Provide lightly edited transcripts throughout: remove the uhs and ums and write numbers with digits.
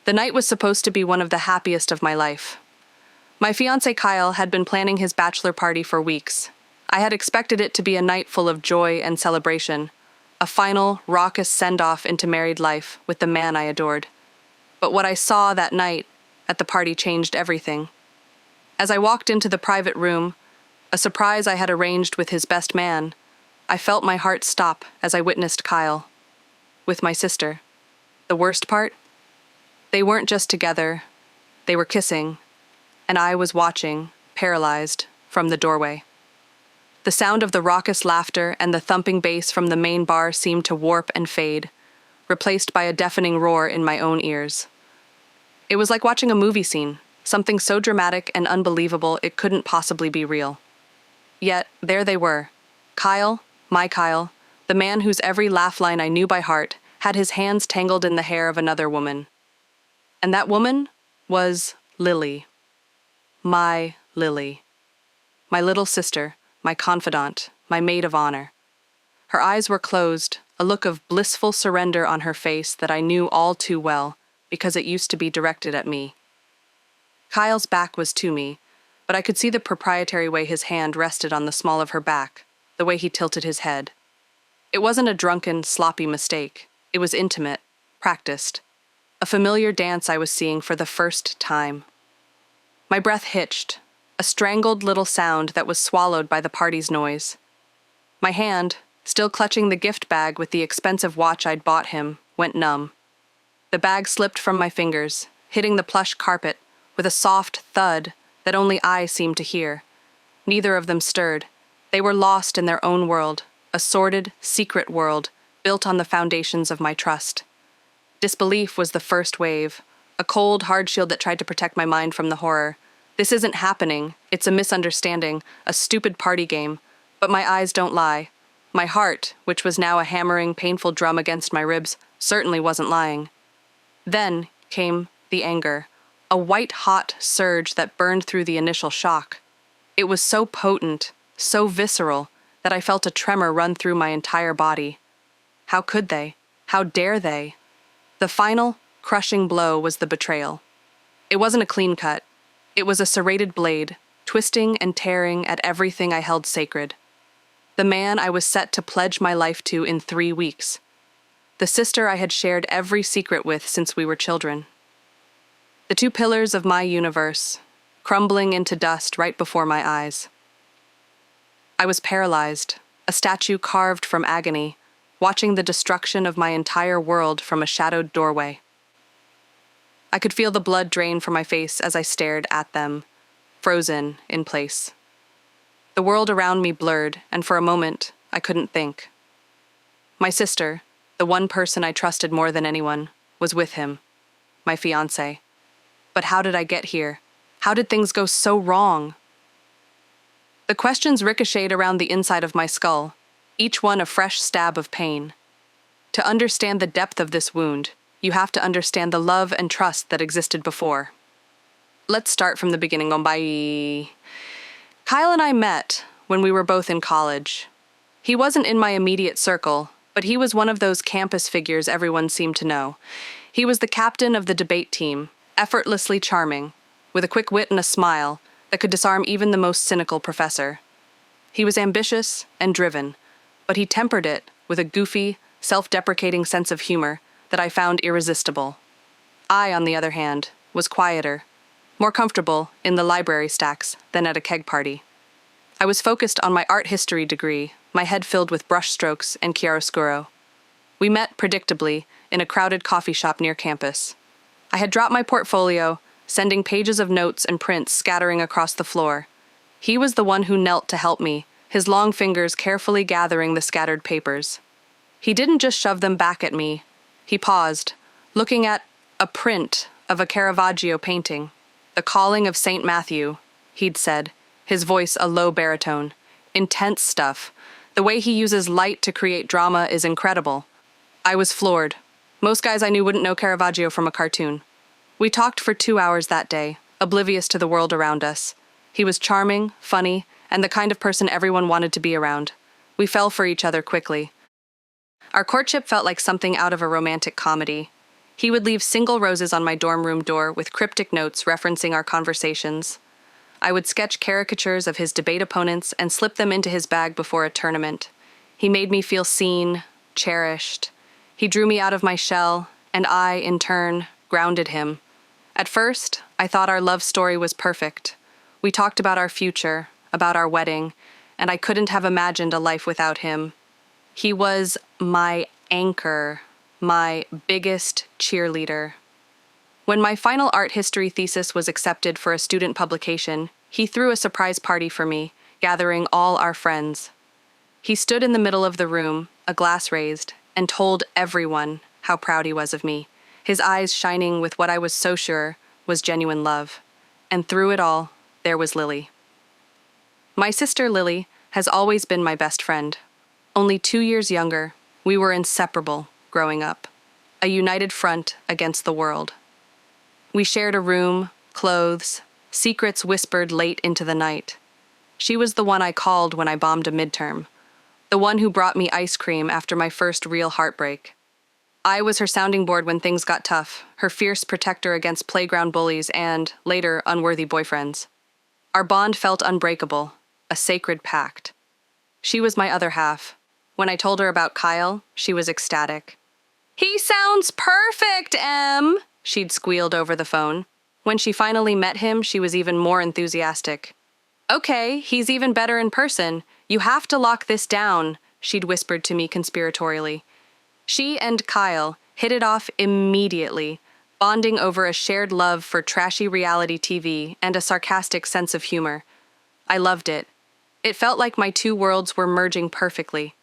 The night was supposed to be one of the happiest of my life. My fiancé Kyle had been planning his bachelor party for weeks. I had expected it to be a night full of joy and celebration, a final, raucous send-off into married life with the man I adored. But what I saw that night at the party changed everything. As I walked into the private room, a surprise I had arranged with his best man, I felt my heart stop as I witnessed Kyle with my sister. The worst part? They weren't just together, they were kissing, and I was watching, paralyzed, from the doorway. The sound of the raucous laughter and the thumping bass from the main bar seemed to warp and fade, replaced by a deafening roar in my own ears. It was like watching a movie scene, something so dramatic and unbelievable it couldn't possibly be real. Yet, there they were. Kyle, my Kyle, the man whose every laugh line I knew by heart, had his hands tangled in the hair of another woman. And that woman was Lily. My Lily. My little sister, my confidant, my maid of honor. Her eyes were closed, a look of blissful surrender on her face that I knew all too well, because it used to be directed at me. Kyle's back was to me, but I could see the proprietary way his hand rested on the small of her back, the way he tilted his head. It wasn't a drunken, sloppy mistake. It was intimate, practiced. A familiar dance I was seeing for the first time. My breath hitched, a strangled little sound that was swallowed by the party's noise. My hand, still clutching the gift bag with the expensive watch I'd bought him, went numb. The bag slipped from my fingers, hitting the plush carpet with a soft thud that only I seemed to hear. Neither of them stirred. They were lost in their own world, a sordid, secret world built on the foundations of my trust. Disbelief was the first wave, a cold, hard shield that tried to protect my mind from the horror. This isn't happening. It's a misunderstanding, a stupid party game. But my eyes don't lie. My heart, which was now a hammering, painful drum against my ribs, certainly wasn't lying. Then came the anger, a white-hot surge that burned through the initial shock. It was so potent, so visceral, that I felt a tremor run through my entire body. How could they? How dare they? The final, crushing blow was the betrayal. It wasn't a clean cut. It was a serrated blade, twisting and tearing at everything I held sacred. The man I was set to pledge my life to in 3 weeks. The sister I had shared every secret with since we were children. The two pillars of my universe, crumbling into dust right before my eyes. I was paralyzed, a statue carved from agony, watching the destruction of my entire world from a shadowed doorway. I could feel the blood drain from my face as I stared at them, frozen in place. The world around me blurred, and for a moment, I couldn't think. My sister, the one person I trusted more than anyone, was with him, my fiancé. But how did I get here? How did things go so wrong? The questions ricocheted around the inside of my skull, each one a fresh stab of pain. To understand the depth of this wound, you have to understand the love and trust that existed before. Let's start from the beginning. Bye. Kyle and I met when we were both in college. He wasn't in my immediate circle, but he was one of those campus figures everyone seemed to know. He was the captain of the debate team, effortlessly charming, with a quick wit and a smile that could disarm even the most cynical professor. He was ambitious and driven, but he tempered it with a goofy, self-deprecating sense of humor that I found irresistible. I, on the other hand, was quieter, more comfortable in the library stacks than at a keg party. I was focused on my art history degree, my head filled with brushstrokes and chiaroscuro. We met, predictably, in a crowded coffee shop near campus. I had dropped my portfolio, sending pages of notes and prints scattering across the floor. He was the one who knelt to help me, his long fingers carefully gathering the scattered papers. He didn't just shove them back at me. He paused, looking at a print of a Caravaggio painting. The Calling of St. Matthew, he'd said, his voice a low baritone. Intense stuff. The way he uses light to create drama is incredible. I was floored. Most guys I knew wouldn't know Caravaggio from a cartoon. We talked for 2 hours that day, oblivious to the world around us. He was charming, funny, and the kind of person everyone wanted to be around. We fell for each other quickly. Our courtship felt like something out of a romantic comedy. He would leave single roses on my dorm room door with cryptic notes referencing our conversations. I would sketch caricatures of his debate opponents and slip them into his bag before a tournament. He made me feel seen, cherished. He drew me out of my shell, and I, in turn, grounded him. At first, I thought our love story was perfect. We talked about our future, about our wedding, and I couldn't have imagined a life without him. He was my anchor, my biggest cheerleader. When my final art history thesis was accepted for a student publication, he threw a surprise party for me, gathering all our friends. He stood in the middle of the room, a glass raised, and told everyone how proud he was of me, his eyes shining with what I was so sure was genuine love. And through it all, there was Lily. My sister Lily has always been my best friend. Only 2 years younger, we were inseparable growing up, a united front against the world. We shared a room, clothes, secrets whispered late into the night. She was the one I called when I bombed a midterm, the one who brought me ice cream after my first real heartbreak. I was her sounding board when things got tough, her fierce protector against playground bullies and, later, unworthy boyfriends. Our bond felt unbreakable, a sacred pact. She was my other half. When I told her about Kyle, she was ecstatic. "He sounds perfect, Em," she'd squealed over the phone. When she finally met him, she was even more enthusiastic. "Okay, he's even better in person. You have to lock this down," she'd whispered to me conspiratorially. She and Kyle hit it off immediately, bonding over a shared love for trashy reality TV and a sarcastic sense of humor. I loved it. It felt like my two worlds were merging perfectly.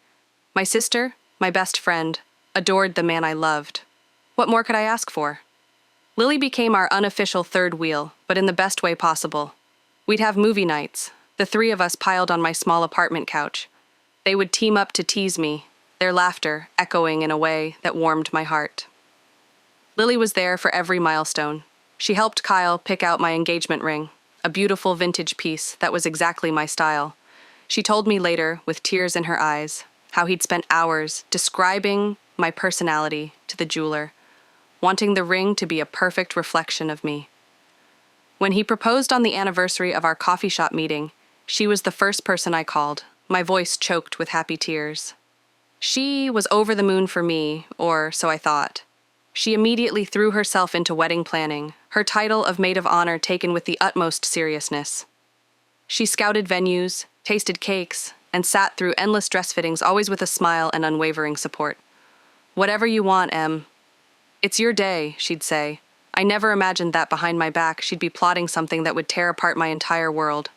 My sister, my best friend, adored the man I loved. What more could I ask for? Lily became our unofficial third wheel, but in the best way possible. We'd have movie nights, the three of us piled on my small apartment couch. They would team up to tease me, their laughter echoing in a way that warmed my heart. Lily was there for every milestone. She helped Kyle pick out my engagement ring, a beautiful vintage piece that was exactly my style. She told me later, with tears in her eyes, how he'd spent hours describing my personality to the jeweler, wanting the ring to be a perfect reflection of me. When he proposed on the anniversary of our coffee shop meeting, she was the first person I called, my voice choked with happy tears. She was over the moon for me, or so I thought. She immediately threw herself into wedding planning, her title of maid of honor taken with the utmost seriousness. She scouted venues, tasted cakes, and sat through endless dress fittings, always with a smile and unwavering support. "Whatever you want, Em. It's your day," she'd say. I never imagined that behind my back she'd be plotting something that would tear apart my entire world.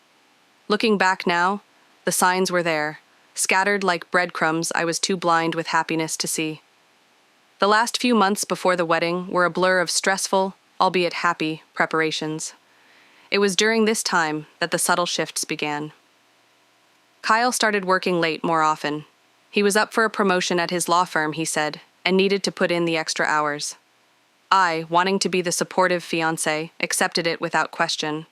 Looking back now, the signs were there, scattered like breadcrumbs I was too blind with happiness to see. The last few months before the wedding were a blur of stressful, albeit happy, preparations. It was during this time that the subtle shifts began. Kyle started working late more often. He was up for a promotion at his law firm, he said, and needed to put in the extra hours. I, wanting to be the supportive fiancé, accepted it without question.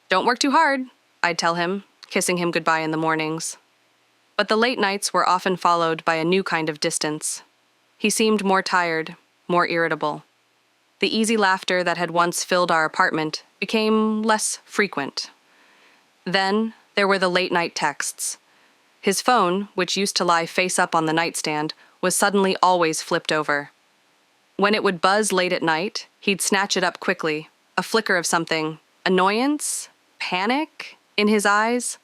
"Don't work too hard," I'd tell him, kissing him goodbye in the mornings. But the late nights were often followed by a new kind of distance. He seemed more tired, more irritable. The easy laughter that had once filled our apartment became less frequent. Then there were the late-night texts. His phone, which used to lie face up on the nightstand, was suddenly always flipped over. When it would buzz late at night, he'd snatch it up quickly, a flicker of something, annoyance, panic, in his eyes.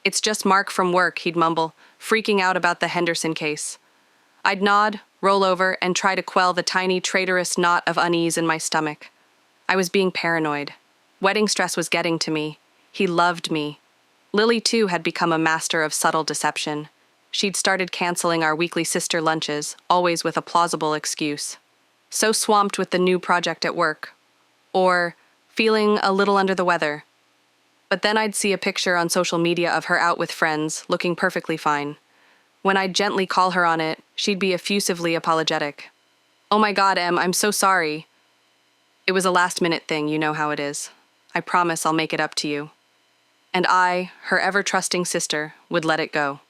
"It's just Mark from work," he'd mumble, freaking out about the Henderson case. I'd nod, roll over, and try to quell the tiny traitorous knot of unease in my stomach. I was being paranoid. Wedding stress was getting to me. He loved me. Lily, too, had become a master of subtle deception. She'd started canceling our weekly sister lunches, always with a plausible excuse. So swamped with the new project at work. Or feeling a little under the weather. But then I'd see a picture on social media of her out with friends, looking perfectly fine. When I'd gently call her on it, she'd be effusively apologetic. "Oh my God, Em, I'm so sorry." It was a last-minute thing, you know how it is. "I promise I'll make it up to you." And I, her ever-trusting sister, would let it go.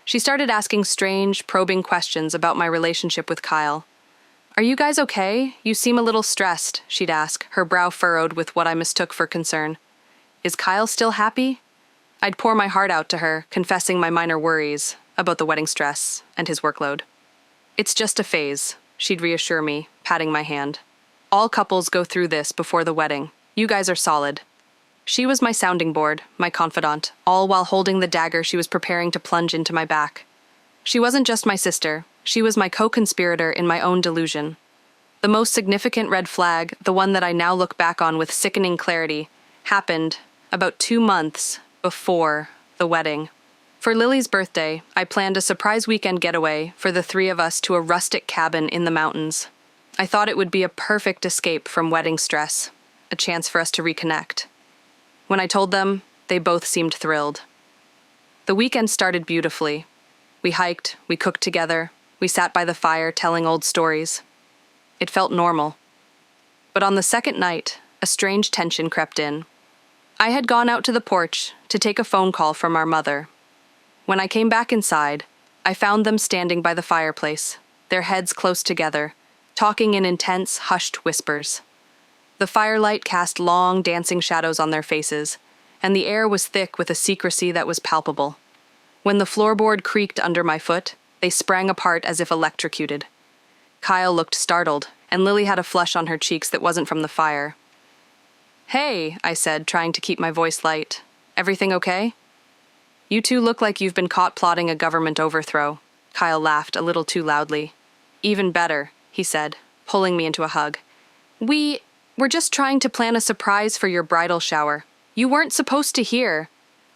She started asking strange, probing questions about my relationship with Kyle. "Are you guys okay? You seem a little stressed," she'd ask, her brow furrowed with what I mistook for concern. "Is Kyle still happy?" I'd pour my heart out to her, confessing my minor worries about the wedding stress and his workload. "It's just a phase," she'd reassure me, patting my hand. "All couples go through this before the wedding. You guys are solid." She was my sounding board, my confidant, all while holding the dagger she was preparing to plunge into my back. She wasn't just my sister, she was my co-conspirator in my own delusion. The most significant red flag, the one that I now look back on with sickening clarity, happened about 2 months before the wedding. For Lily's birthday, I planned a surprise weekend getaway for the 3 of us to a rustic cabin in the mountains. I thought it would be a perfect escape from wedding stress, a chance for us to reconnect. When I told them, they both seemed thrilled. The weekend started beautifully. We hiked, we cooked together, we sat by the fire telling old stories. It felt normal. But on the second night, a strange tension crept in. I had gone out to the porch to take a phone call from our mother. When I came back inside, I found them standing by the fireplace, their heads close together, talking in intense, hushed whispers. The firelight cast long, dancing shadows on their faces, and the air was thick with a secrecy that was palpable. When the floorboard creaked under my foot, they sprang apart as if electrocuted. Kyle looked startled, and Lily had a flush on her cheeks that wasn't from the fire. "Hey," I said, trying to keep my voice light. "Everything okay?" "You two look like you've been caught plotting a government overthrow." Kyle laughed a little too loudly. "Even better," he said, pulling me into a hug. We're just trying to plan a surprise for your bridal shower. You weren't supposed to hear."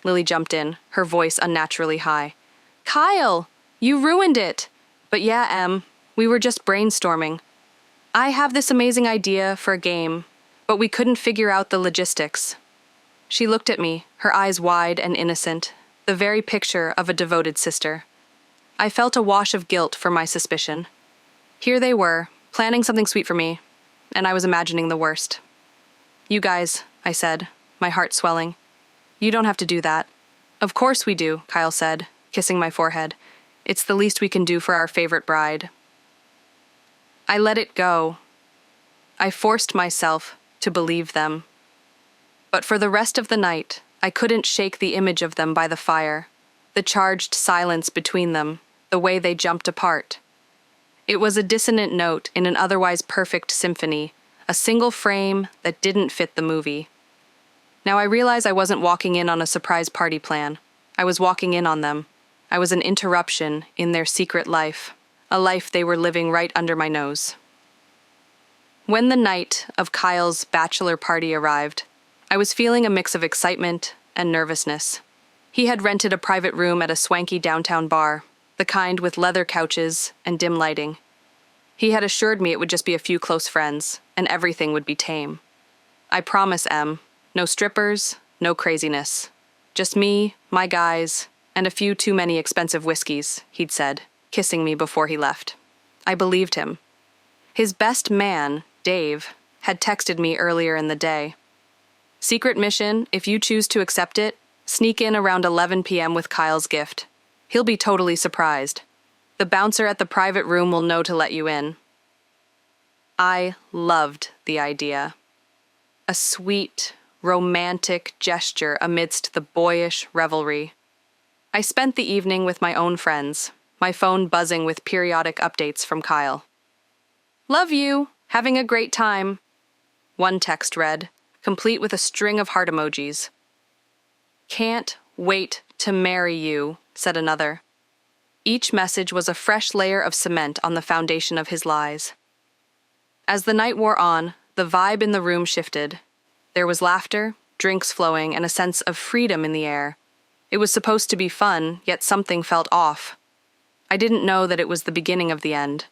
Lily jumped in, her voice unnaturally high. "Kyle, you ruined it." "But yeah, we were just brainstorming. I have this amazing idea for a game, but we couldn't figure out the logistics." She looked at me, her eyes wide and innocent, the very picture of a devoted sister. I felt a wash of guilt for my suspicion. Here they were, planning something sweet for me, and I was imagining the worst. "You guys," I said, my heart swelling. "You don't have to do that." "Of course we do," Kyle said, kissing my forehead. "It's the least we can do for our favorite bride." I let it go. I forced myself to believe them. But for the rest of the night, I couldn't shake the image of them by the fire, the charged silence between them, the way they jumped apart. It was a dissonant note in an otherwise perfect symphony, a single frame that didn't fit the movie. Now I realize I wasn't walking in on a surprise party plan. I was walking in on them. I was an interruption in their secret life, a life they were living right under my nose. When the night of Kyle's bachelor party arrived, I was feeling a mix of excitement and nervousness. He had rented a private room at a swanky downtown bar, the kind with leather couches and dim lighting. He had assured me it would just be a few close friends, and everything would be tame. "I promise, Em, no strippers, no craziness. Just me, my guys, and a few too many expensive whiskeys," he'd said, kissing me before he left. I believed him. His best man, Dave, had texted me earlier in the day. "Secret mission, if you choose to accept it, sneak in around 11 p.m. with Kyle's gift. He'll be totally surprised. The bouncer at the private room will know to let you in." I loved the idea. A sweet, romantic gesture amidst the boyish revelry. I spent the evening with my own friends, my phone buzzing with periodic updates from Kyle. "Love you. Having a great time." One text read, complete with a string of heart emojis. "Can't wait to marry you," said another. Each message was a fresh layer of cement on the foundation of his lies. As the night wore on, the vibe in the room shifted. There was laughter, drinks flowing, and a sense of freedom in the air. It was supposed to be fun, yet something felt off. I didn't know that it was the beginning of the end.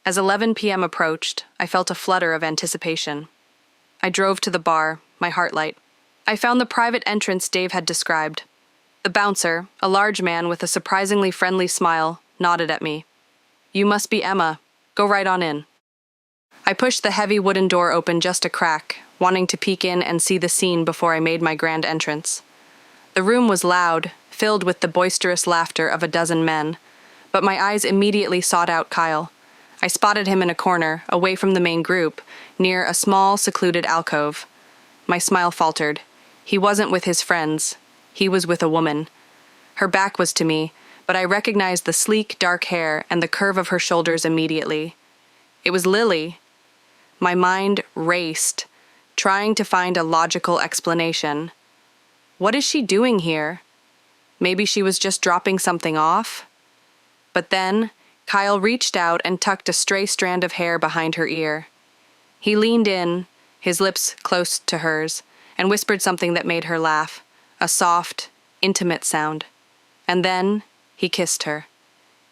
As 11 p.m. approached, I felt a flutter of anticipation. I drove to the bar, my heart light. I found the private entrance Dave had described. The bouncer, a large man with a surprisingly friendly smile, nodded at me. "You must be Emma. Go right on in." I pushed the heavy wooden door open just a crack, wanting to peek in and see the scene before I made my grand entrance. The room was loud, filled with the boisterous laughter of a dozen men, but my eyes immediately sought out Kyle. I spotted him in a corner, away from the main group, near a small, secluded alcove. My smile faltered. He wasn't with his friends. He was with a woman. Her back was to me, but I recognized the sleek, dark hair and the curve of her shoulders immediately. It was Lily. My mind raced, trying to find a logical explanation. What is she doing here? Maybe she was just dropping something off? But then, Kyle reached out and tucked a stray strand of hair behind her ear. He leaned in, his lips close to hers, and whispered something that made her laugh, a soft, intimate sound. And then he kissed her.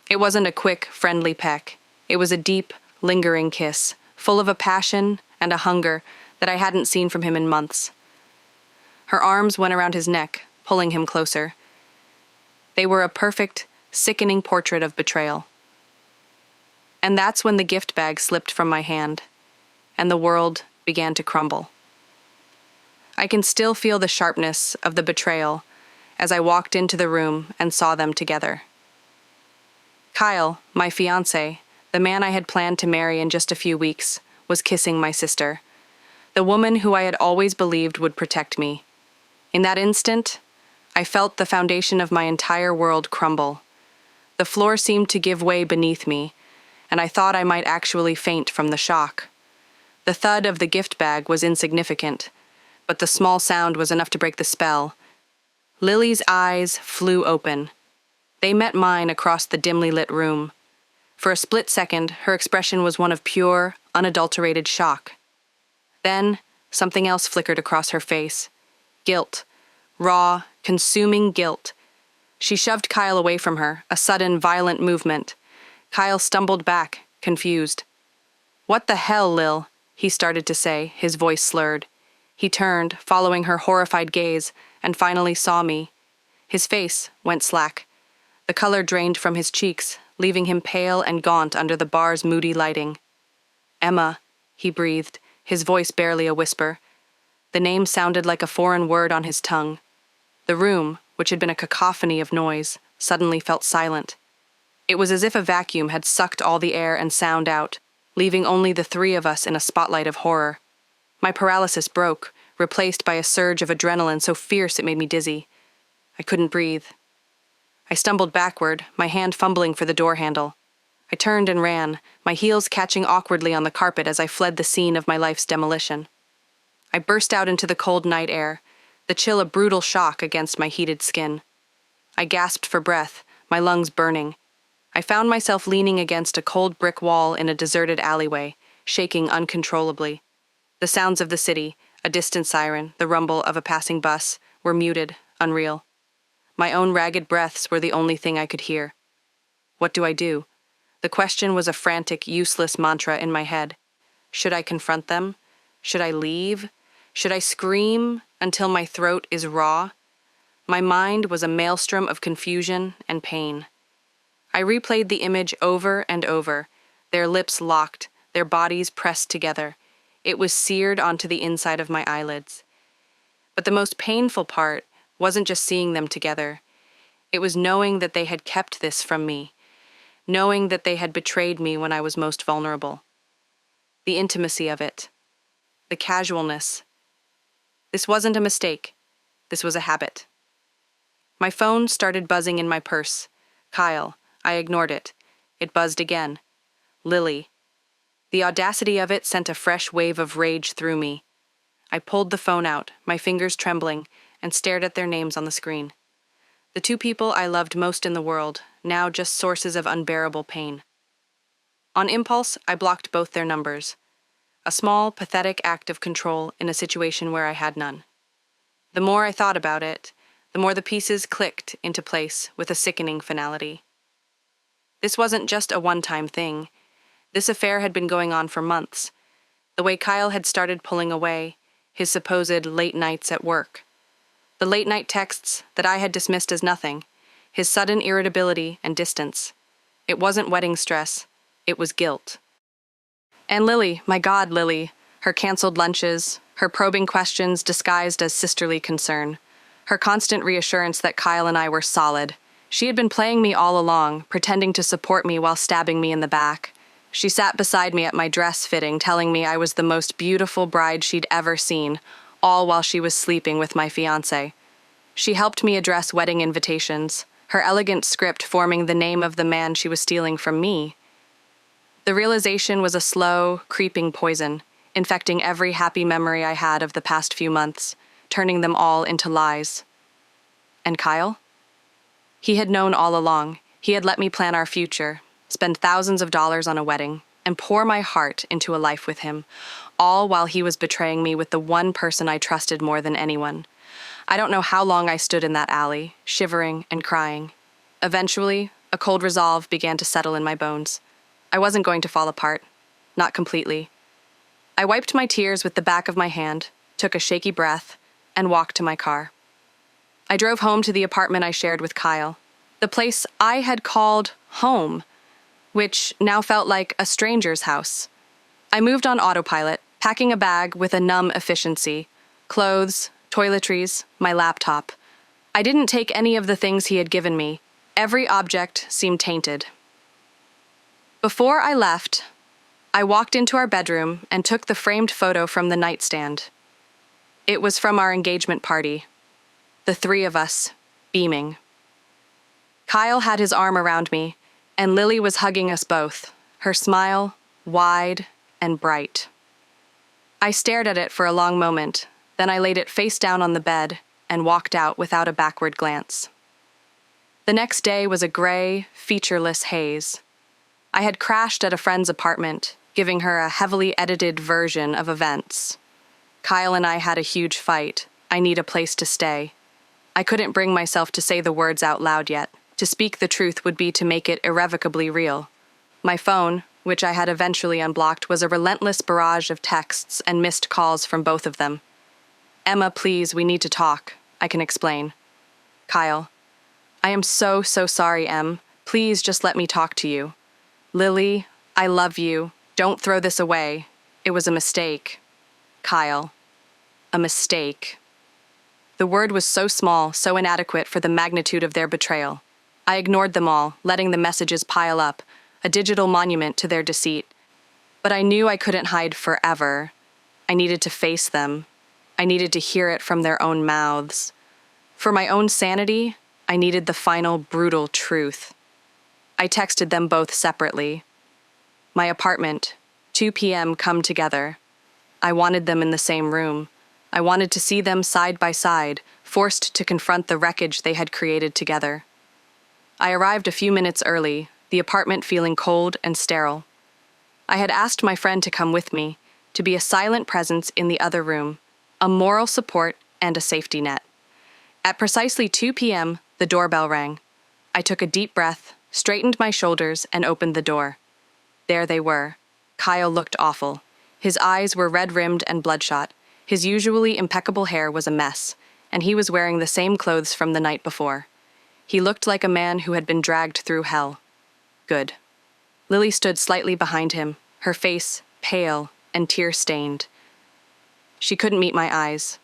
It wasn't a quick, friendly peck. It was a deep, lingering kiss, full of a passion and a hunger that I hadn't seen from him in months. Her arms went around his neck, pulling him closer. They were a perfect, sickening portrait of betrayal. And that's when the gift bag slipped from my hand, and the world began to crumble. I can still feel the sharpness of the betrayal as I walked into the room and saw them together. Kyle, my fiancé, the man I had planned to marry in just a few weeks, was kissing my sister, the woman who I had always believed would protect me. In that instant, I felt the foundation of my entire world crumble. The floor seemed to give way beneath me, and I thought I might actually faint from the shock. The thud of the gift bag was insignificant, but the small sound was enough to break the spell. Lily's eyes flew open. They met mine across the dimly lit room. For a split second, her expression was one of pure, unadulterated shock. Then, something else flickered across her face. Guilt. Raw, consuming guilt. She shoved Kyle away from her, a sudden, violent movement. Kyle stumbled back, confused. "What the hell, Lil?" he started to say, his voice slurred. He turned, following her horrified gaze, and finally saw me. His face went slack. The color drained from his cheeks, leaving him pale and gaunt under the bar's moody lighting. "Emma," he breathed, his voice barely a whisper. The name sounded like a foreign word on his tongue. The room, which had been a cacophony of noise, suddenly felt silent. It was as if a vacuum had sucked all the air and sound out, leaving only the three of us in a spotlight of horror. My paralysis broke, replaced by a surge of adrenaline so fierce it made me dizzy. I couldn't breathe. I stumbled backward, my hand fumbling for the door handle. I turned and ran, my heels catching awkwardly on the carpet as I fled the scene of my life's demolition. I burst out into the cold night air, the chill a brutal shock against my heated skin. I gasped for breath, my lungs burning. I found myself leaning against a cold brick wall in a deserted alleyway, shaking uncontrollably. The sounds of the city, a distant siren, the rumble of a passing bus, were muted, unreal. My own ragged breaths were the only thing I could hear. What do I do? The question was a frantic, useless mantra in my head. Should I confront them? Should I leave? Should I scream until my throat is raw? My mind was a maelstrom of confusion and pain. I replayed the image over and over, their lips locked, their bodies pressed together. It was seared onto the inside of my eyelids. But the most painful part wasn't just seeing them together. It was knowing that they had kept this from me, knowing that they had betrayed me when I was most vulnerable. The intimacy of it, the casualness. This wasn't a mistake. This was a habit. My phone started buzzing in my purse. Kyle. I ignored it. It buzzed again. Lily. The audacity of it sent a fresh wave of rage through me. I pulled the phone out, my fingers trembling, and stared at their names on the screen. The two people I loved most in the world, now just sources of unbearable pain. On impulse, I blocked both their numbers. A small, pathetic act of control in a situation where I had none. The more I thought about it, the more the pieces clicked into place with a sickening finality. This wasn't just a one-time thing. This affair had been going on for months. The way Kyle had started pulling away, his supposed late nights at work. The late-night texts that I had dismissed as nothing, his sudden irritability and distance. It wasn't wedding stress, it was guilt. And Lily, my God, Lily, her canceled lunches, her probing questions disguised as sisterly concern, her constant reassurance that Kyle and I were solid. She had been playing me all along, pretending to support me while stabbing me in the back. She sat beside me at my dress fitting, telling me I was the most beautiful bride she'd ever seen, all while she was sleeping with my fiancé. She helped me address wedding invitations, her elegant script forming the name of the man she was stealing from me. The realization was a slow, creeping poison, infecting every happy memory I had of the past few months, turning them all into lies. And Kyle? He had known all along. He had let me plan our future, spend thousands of dollars on a wedding, and pour my heart into a life with him, all while he was betraying me with the one person I trusted more than anyone. I don't know how long I stood in that alley, shivering and crying. Eventually, a cold resolve began to settle in my bones. I wasn't going to fall apart. Not completely. I wiped my tears with the back of my hand, took a shaky breath, and walked to my car. I drove home to the apartment I shared with Kyle, the place I had called home, which now felt like a stranger's house. I moved on autopilot, packing a bag with a numb efficiency, clothes, toiletries, my laptop. I didn't take any of the things he had given me. Every object seemed tainted. Before I left, I walked into our bedroom and took the framed photo from the nightstand. It was from our engagement party, the three of us, beaming. Kyle had his arm around me, and Lily was hugging us both, her smile wide and bright. I stared at it for a long moment, then I laid it face down on the bed and walked out without a backward glance. The next day was a gray, featureless haze. I had crashed at a friend's apartment, giving her a heavily edited version of events. Kyle and I had a huge fight. I need a place to stay. I couldn't bring myself to say the words out loud yet. To speak the truth would be to make it irrevocably real. My phone, which I had eventually unblocked, was a relentless barrage of texts and missed calls from both of them. Emma, please, we need to talk. I can explain. Kyle, I am so sorry, Em. Please just let me talk to you. Lily, I love you. Don't throw this away. It was a mistake. Kyle, a mistake. The word was so small, so inadequate for the magnitude of their betrayal. I ignored them all, letting the messages pile up, a digital monument to their deceit. But I knew I couldn't hide forever. I needed to face them. I needed to hear it from their own mouths. For my own sanity, I needed the final brutal truth. I texted them both separately. My apartment, 2 p.m. come together. I wanted them in the same room. I wanted to see them side by side, forced to confront the wreckage they had created together. I arrived a few minutes early, the apartment feeling cold and sterile. I had asked my friend to come with me, to be a silent presence in the other room, a moral support and a safety net. At precisely 2 p.m., the doorbell rang. I took a deep breath, straightened my shoulders, and opened the door. There they were. Kyle looked awful. His eyes were red-rimmed and bloodshot. His usually impeccable hair was a mess, and he was wearing the same clothes from the night before. He looked like a man who had been dragged through hell. Good. Lily stood slightly behind him, her face pale and tear-stained. She couldn't meet my eyes.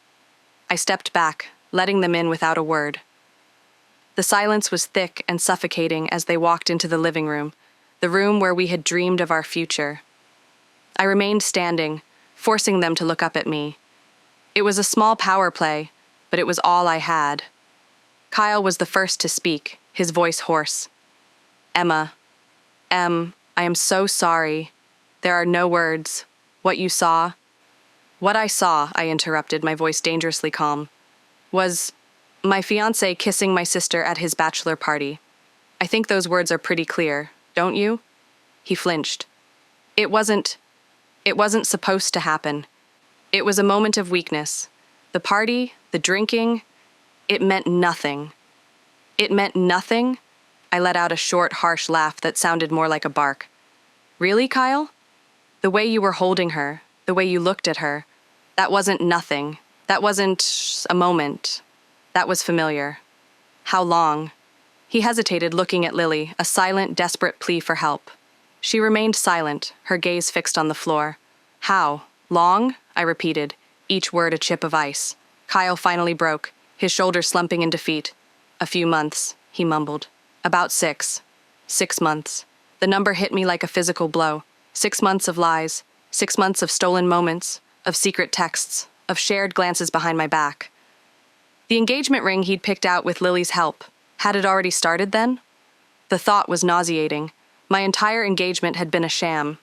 I stepped back, letting them in without a word. The silence was thick and suffocating as they walked into the living room, the room where we had dreamed of our future. I remained standing, forcing them to look up at me. It was a small power play, but it was all I had. Kyle was the first to speak, his voice hoarse. Emma, I am so sorry. There are no words. What you saw? What I saw, I interrupted, my voice dangerously calm, was my fiancé kissing my sister at his bachelor party. I think those words are pretty clear, don't you? He flinched. It wasn't supposed to happen. It was a moment of weakness. The party, the drinking, it meant nothing. It meant nothing? I let out a short, harsh laugh that sounded more like a bark. Really, Kyle? The way you were holding her, the way you looked at her, that wasn't nothing. That wasn't a moment. That was familiar. How long? He hesitated, looking at Lily, a silent, desperate plea for help. She remained silent, her gaze fixed on the floor. How? Long? I repeated, each word a chip of ice. Kyle finally broke, his shoulders slumping in defeat. A few months, he mumbled. About 6. 6 months. The number hit me like a physical blow. 6 months of lies, 6 months of stolen moments, of secret texts, of shared glances behind my back. The engagement ring he'd picked out with Lily's help. Had it already started then? The thought was nauseating. My entire engagement had been a sham.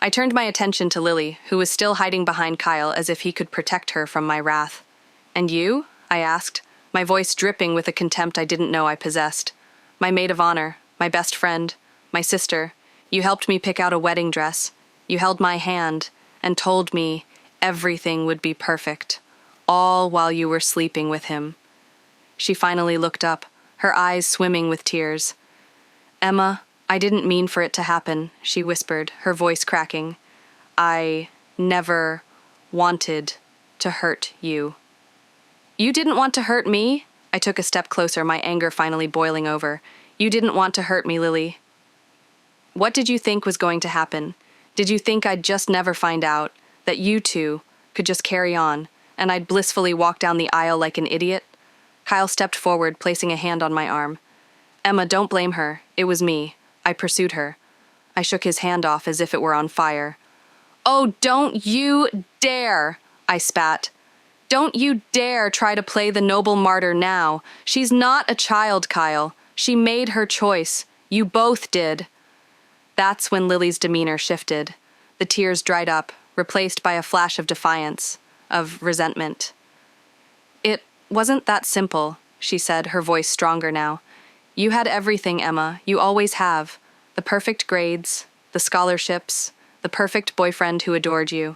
I turned my attention to Lily, who was still hiding behind Kyle as if he could protect her from my wrath. "And you?" I asked, my voice dripping with a contempt I didn't know I possessed. "My maid of honor, my best friend, my sister. You helped me pick out a wedding dress. You held my hand and told me everything would be perfect, all while you were sleeping with him." She finally looked up, her eyes swimming with tears. "Emma, I didn't mean for it to happen," she whispered, her voice cracking. "I never wanted to hurt you." "You didn't want to hurt me?" I took a step closer, my anger finally boiling over. "You didn't want to hurt me, Lily." "What did you think was going to happen? Did you think I'd just never find out, that you two could just carry on, and I'd blissfully walk down the aisle like an idiot?" Kyle stepped forward, placing a hand on my arm. "Emma, don't blame her. It was me. I pursued her." I shook his hand off as if it were on fire. "Oh, don't you dare!" I spat. "Don't you dare try to play the noble martyr now. She's not a child, Kyle. She made her choice. You both did." That's when Lily's demeanor shifted. The tears dried up, replaced by a flash of defiance, of resentment. "It wasn't that simple," she said, her voice stronger now. "You had everything, Emma. You always have. The perfect grades, the scholarships, the perfect boyfriend who adored you.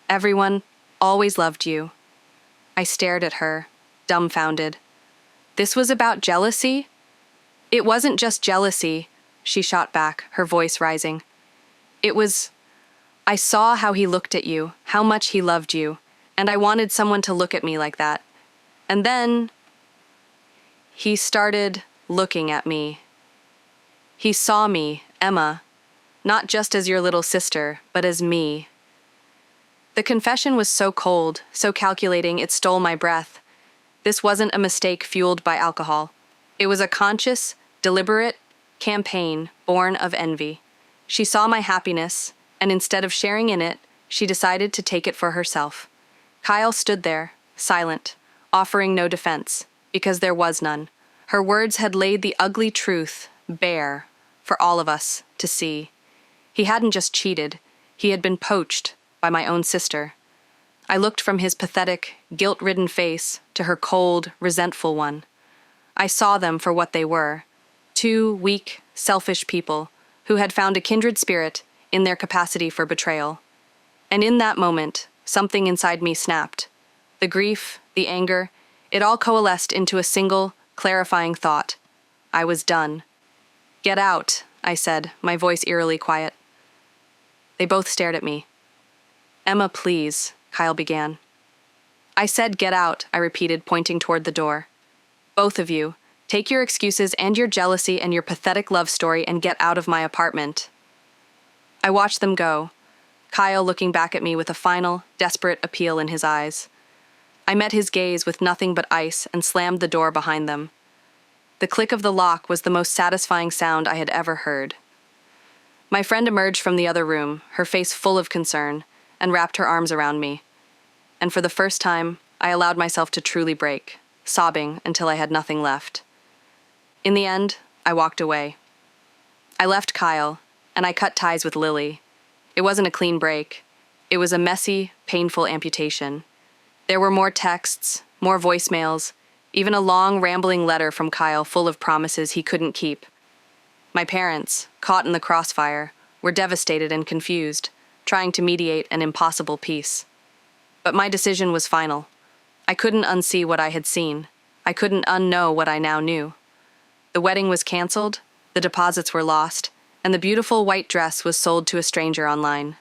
Everyone always loved you." I stared at her, dumbfounded. This was about jealousy? "It wasn't just jealousy," she shot back, her voice rising. I saw how he looked at you, how much he loved you, and I wanted someone to look at me like that. And then he started looking at me. He saw me, Emma, not just as your little sister, but as me. The confession was so cold, so calculating, it stole my breath. This wasn't a mistake fueled by alcohol. It was a conscious, deliberate campaign born of envy. She saw my happiness, and instead of sharing in it, she decided to take it for herself. Kyle stood there, silent, offering no defense, because there was none. Her words had laid the ugly truth bare for all of us to see. He hadn't just cheated, he had been poached by my own sister. I looked from his pathetic, guilt-ridden face to her cold, resentful one. I saw them for what they were, two weak, selfish people who had found a kindred spirit in their capacity for betrayal. And in that moment, something inside me snapped. The grief, the anger, it all coalesced into a single, clarifying thought. I was done. "Get out," I said, my voice eerily quiet. They both stared at me. "Emma, please," Kyle began. "I said get out," I repeated, pointing toward the door. "Both of you, take your excuses and your jealousy and your pathetic love story and get out of my apartment." I watched them go, Kyle looking back at me with a final, desperate appeal in his eyes. I met his gaze with nothing but ice and slammed the door behind them. The click of the lock was the most satisfying sound I had ever heard. My friend emerged from the other room, her face full of concern, and wrapped her arms around me. And for the first time, I allowed myself to truly break, sobbing until I had nothing left. In the end, I walked away. I left Kyle, and I cut ties with Lily. It wasn't a clean break. It was a messy, painful amputation. There were more texts, more voicemails, even a long, rambling letter from Kyle full of promises he couldn't keep. My parents, caught in the crossfire, were devastated and confused, trying to mediate an impossible peace. But my decision was final. I couldn't unsee what I had seen. I couldn't unknow what I now knew. The wedding was canceled, the deposits were lost, and the beautiful white dress was sold to a stranger online.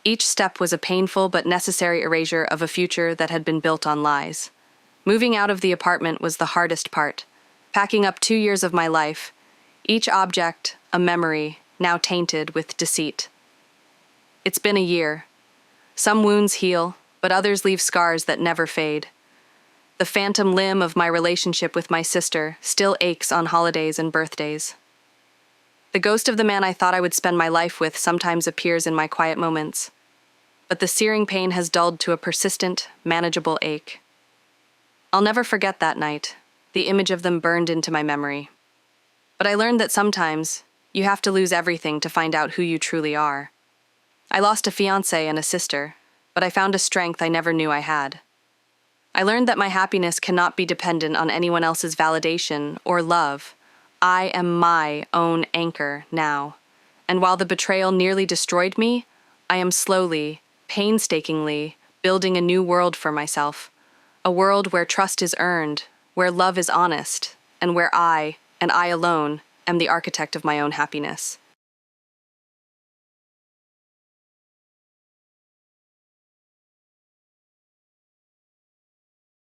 Each step was a painful but necessary erasure of a future that had been built on lies. Moving out of the apartment was the hardest part. Packing up 2 years of my life, each object a memory now tainted with deceit. It's been a year. Some wounds heal, but others leave scars that never fade. The phantom limb of my relationship with my sister still aches on holidays and birthdays. The ghost of the man I thought I would spend my life with sometimes appears in my quiet moments, but the searing pain has dulled to a persistent, manageable ache. I'll never forget that night. The image of them burned into my memory. But I learned that sometimes you have to lose everything to find out who you truly are. I lost a fiancé and a sister, but I found a strength I never knew I had. I learned that my happiness cannot be dependent on anyone else's validation or love. I am my own anchor now. And while the betrayal nearly destroyed me, I am slowly, painstakingly building a new world for myself. A world where trust is earned, where love is honest, and where I, and I alone, am the architect of my own happiness.